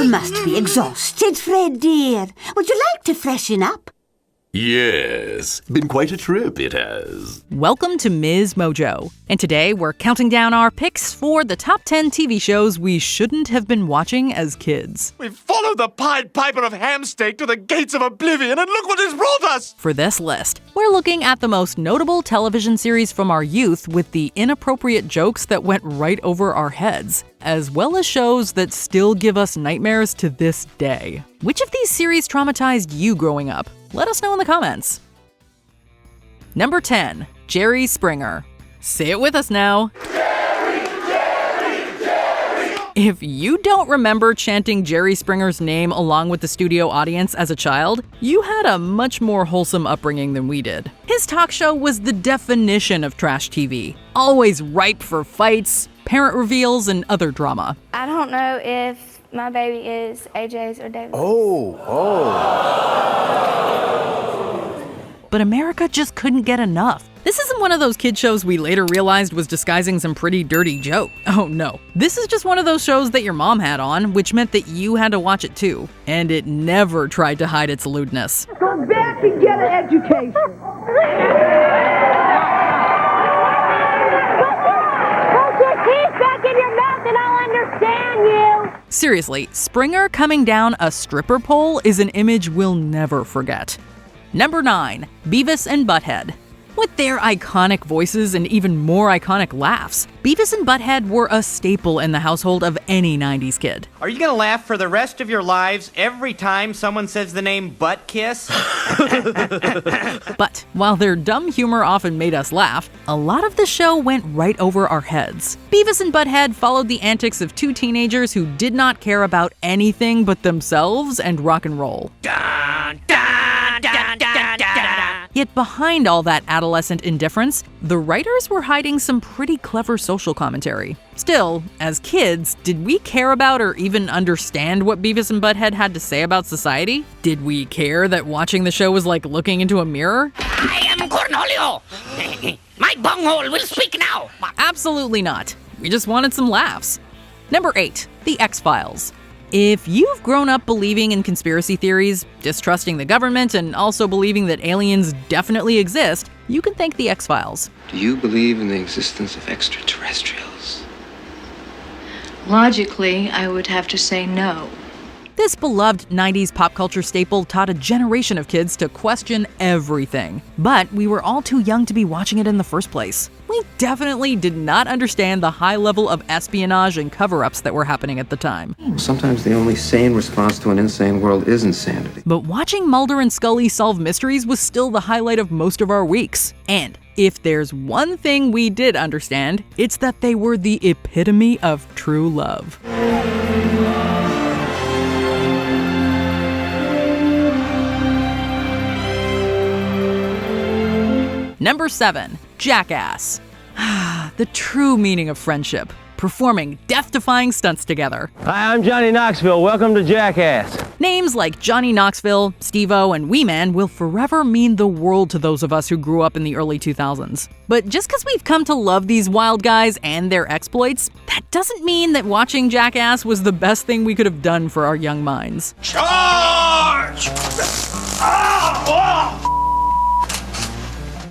You must be exhausted, Fred dear. Would you like to freshen up? Yes, been quite a trip it has. Welcome to MsMojo, and today we're counting down our picks for the top 10 TV shows we shouldn't have been watching as kids. We followed the Pied Piper of Hamsteak to the gates of oblivion, and look what it's brought us! For this list, we're looking at the most notable television series from our youth with the inappropriate jokes that went right over our heads, as well as shows that still give us nightmares to this day. Which of these series traumatized you growing up? Let us know in the comments. Number 10, Jerry Springer. Say it with us now. Jerry, Jerry, Jerry! If you don't remember chanting Jerry Springer's name along with the studio audience as a child, you had a much more wholesome upbringing than we did. His talk show was the definition of trash TV, always ripe for fights, parent reveals, and other drama. I don't know if my baby is AJ's or David's. But America just couldn't get enough. This isn't one of those kid shows we later realized was disguising some pretty dirty joke. Oh no. This is just one of those shows that your mom had on, which meant that you had to watch it too. And it never tried to hide its lewdness. Go back and get an education. Put your teeth back in your mouth and I'll understand you. Seriously, Springer coming down a stripper pole is an image we'll never forget. Number 9, Beavis and Butthead. With their iconic voices and even more iconic laughs, Beavis and Butthead were a staple in the household of any 90s kid. Are you gonna laugh for the rest of your lives every time someone says the name Butt Kiss? But while their dumb humor often made us laugh, a lot of the show went right over our heads. Beavis and Butthead followed the antics of two teenagers who did not care about anything but themselves and rock and roll. Dun, dun, dun, dun, dun, dun. Yet behind all that adolescent indifference, the writers were hiding some pretty clever social commentary. Still, as kids, did we care about or even understand what Beavis and Butthead had to say about society? Did we care that watching the show was like looking into a mirror? I am Cornholio. My bunghole will speak now. Absolutely not. We just wanted some laughs. Number 8, The X-Files. If you've grown up believing in conspiracy theories, distrusting the government, and also believing that aliens definitely exist, you can thank The X-Files. Do you believe in the existence of extraterrestrials? Logically, I would have to say no. This beloved 90s pop culture staple taught a generation of kids to question everything. But we were all too young to be watching it in the first place. We definitely did not understand the high level of espionage and cover-ups that were happening at the time. Sometimes the only sane response to an insane world is insanity. But watching Mulder and Scully solve mysteries was still the highlight of most of our weeks. And if there's one thing we did understand, it's that they were the epitome of true love. Number 7, Jackass. The true meaning of friendship. Performing death-defying stunts together. Hi, I'm Johnny Knoxville. Welcome to Jackass. Names like Johnny Knoxville, Steve-O, and Wee Man will forever mean the world to those of us who grew up in the early 2000s. But just because we've come to love these wild guys and their exploits, that doesn't mean that watching Jackass was the best thing we could have done for our young minds. Charge!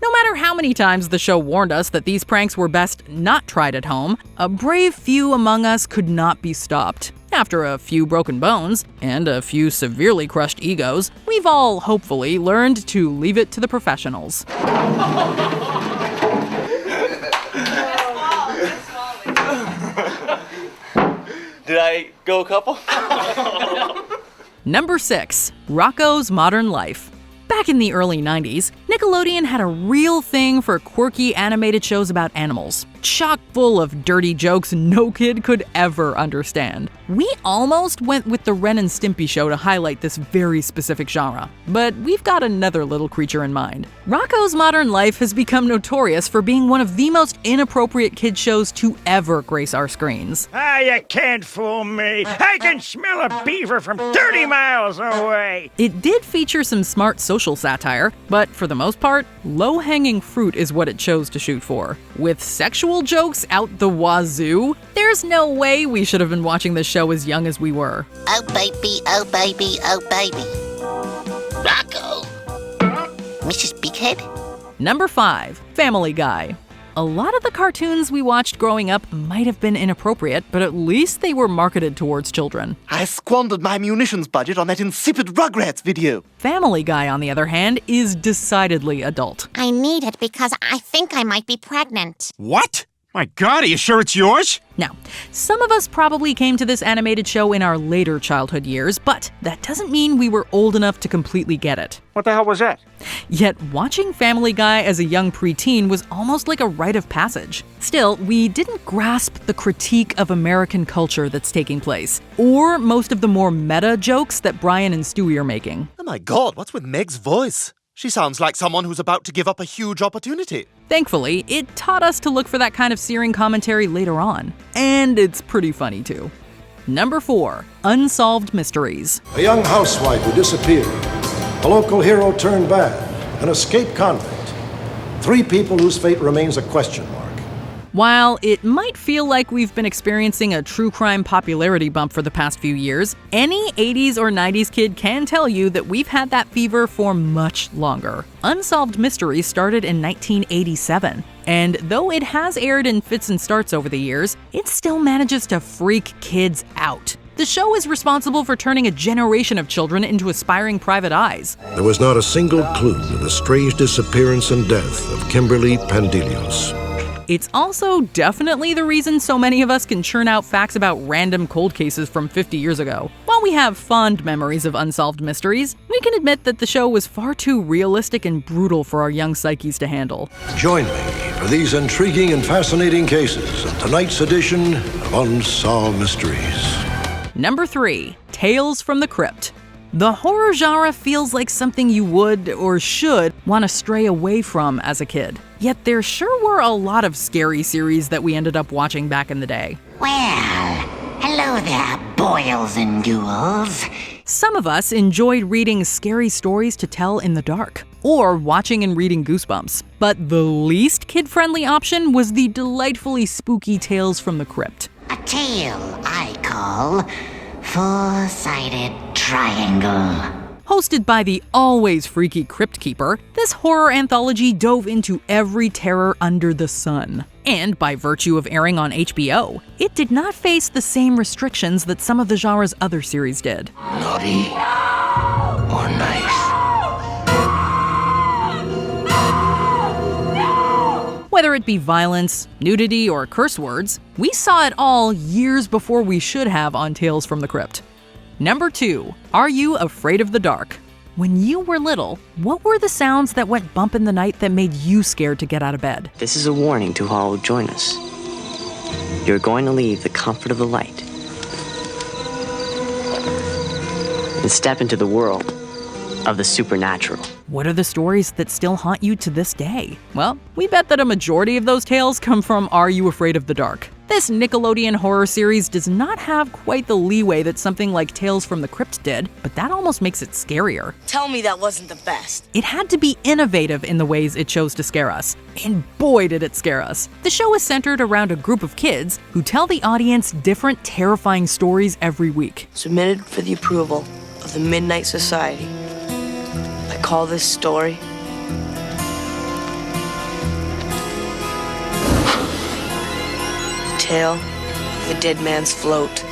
No matter how many times the show warned us that these pranks were best not tried at home, a brave few among us could not be stopped. After a few broken bones and a few severely crushed egos, we've all hopefully learned to leave it to the professionals. Did I go a couple? Number 6, Rocko's Modern Life. Back in the early 90s, Nickelodeon had a real thing for quirky animated shows about animals, chock full of dirty jokes no kid could ever understand. We almost went with the Ren and Stimpy show to highlight this very specific genre, but we've got another little creature in mind. Rocko's Modern Life has become notorious for being one of the most inappropriate kid shows to ever grace our screens. You can't fool me. I can smell a beaver from 30 miles away. It did feature some smart social satire, but for the most part, low-hanging fruit is what it chose to shoot for. With sexual sexual jokes out the wazoo. There's no way we should have been watching this show as young as we were. Oh baby, oh baby, oh baby. Rocco. Mrs. Bighead? Number 5. Family Guy. A lot of the cartoons we watched growing up might have been inappropriate, but at least they were marketed towards children. I squandered my munitions budget on that insipid Rugrats video. Family Guy, on the other hand, is decidedly adult. I need it because I think I might be pregnant. What? My God, are you sure it's yours? Now, some of us probably came to this animated show in our later childhood years, but that doesn't mean we were old enough to completely get it. What the hell was that? Yet, watching Family Guy as a young preteen was almost like a rite of passage. Still, we didn't grasp the critique of American culture that's taking place, or most of the more meta jokes that Brian and Stewie are making. Oh my God, what's with Meg's voice? She sounds like someone who's about to give up a huge opportunity. Thankfully, it taught us to look for that kind of searing commentary later on. And it's pretty funny too. Number 4. Unsolved Mysteries. A young housewife who disappeared. A local hero turned bad. An escaped convict. 3 people whose fate remains a question mark. While it might feel like we've been experiencing a true crime popularity bump for the past few years, any 80s or 90s kid can tell you that we've had that fever for much longer. Unsolved Mysteries started in 1987, and though it has aired in fits and starts over the years, it still manages to freak kids out. The show is responsible for turning a generation of children into aspiring private eyes. There was not a single clue to the strange disappearance and death of Kimberly Pandilios. It's also definitely the reason so many of us can churn out facts about random cold cases from 50 years ago. While we have fond memories of Unsolved Mysteries, we can admit that the show was far too realistic and brutal for our young psyches to handle. Join me for these intriguing and fascinating cases of tonight's edition of Unsolved Mysteries. Number 3. Tales from the Crypt. The horror genre feels like something you would, or should, want to stray away from as a kid. Yet there sure were a lot of scary series that we ended up watching back in the day. Well, hello there, boils and ghouls. Some of us enjoyed reading scary stories to tell in the dark, or watching and reading Goosebumps. But the least kid-friendly option was the delightfully spooky Tales from the Crypt. A tale I call Four-Sided Triangle. Hosted by the always freaky Crypt Keeper, this horror anthology dove into every terror under the sun. And by virtue of airing on HBO, it did not face the same restrictions that some of the genre's other series did. Naughty or nice? Whether it be violence, nudity, or curse words, we saw it all years before we should have on Tales from the Crypt. Number 2. Are You Afraid of the Dark? When you were little, what were the sounds that went bump in the night that made you scared to get out of bed? This is a warning to all who join us. You're going to leave the comfort of the light and step into the world of the supernatural. What are the stories that still haunt you to this day? Well, we bet that a majority of those tales come from Are You Afraid of the Dark? This Nickelodeon horror series does not have quite the leeway that something like Tales from the Crypt did, but that almost makes it scarier. Tell me that wasn't the best. It had to be innovative in the ways it chose to scare us, and boy did it scare us. The show is centered around a group of kids who tell the audience different terrifying stories every week. Submitted for the approval of the Midnight Society. I call this story Tale of the Dead Man's Float.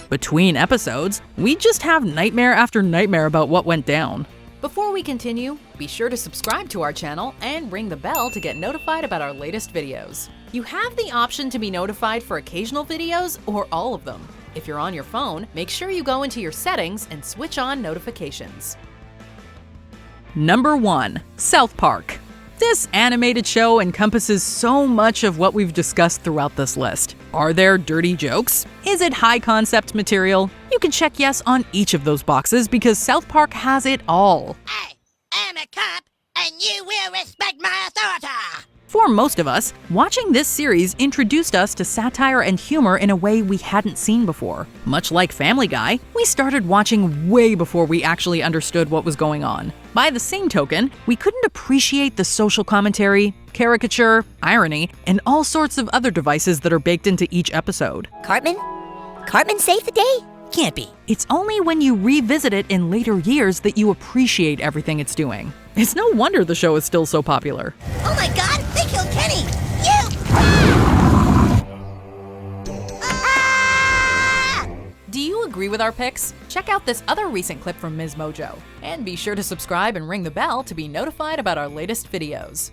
Between episodes, we just have nightmare after nightmare about what went down. Before we continue, be sure to subscribe to our channel and ring the bell to get notified about our latest videos. You have the option to be notified for occasional videos or all of them. If you're on your phone, make sure you go into your settings and switch on notifications. Number 1. South Park. This animated show encompasses so much of what we've discussed throughout this list. Are there dirty jokes? Is it high-concept material? You can check yes on each of those boxes because South Park has it all. I'm a cop, and you will respect my authority. For most of us, watching this series introduced us to satire and humor in a way we hadn't seen before. Much like Family Guy, we started watching way before we actually understood what was going on. By the same token, we couldn't appreciate the social commentary, caricature, irony, and all sorts of other devices that are baked into each episode. Cartman? Cartman saved the day? Can't be. It's only when you revisit it in later years that you appreciate everything it's doing. It's no wonder the show is still so popular. Oh my god, they killed Kenny! Do you agree with our picks? Check out this other recent clip from MsMojo. And be sure to subscribe and ring the bell to be notified about our latest videos.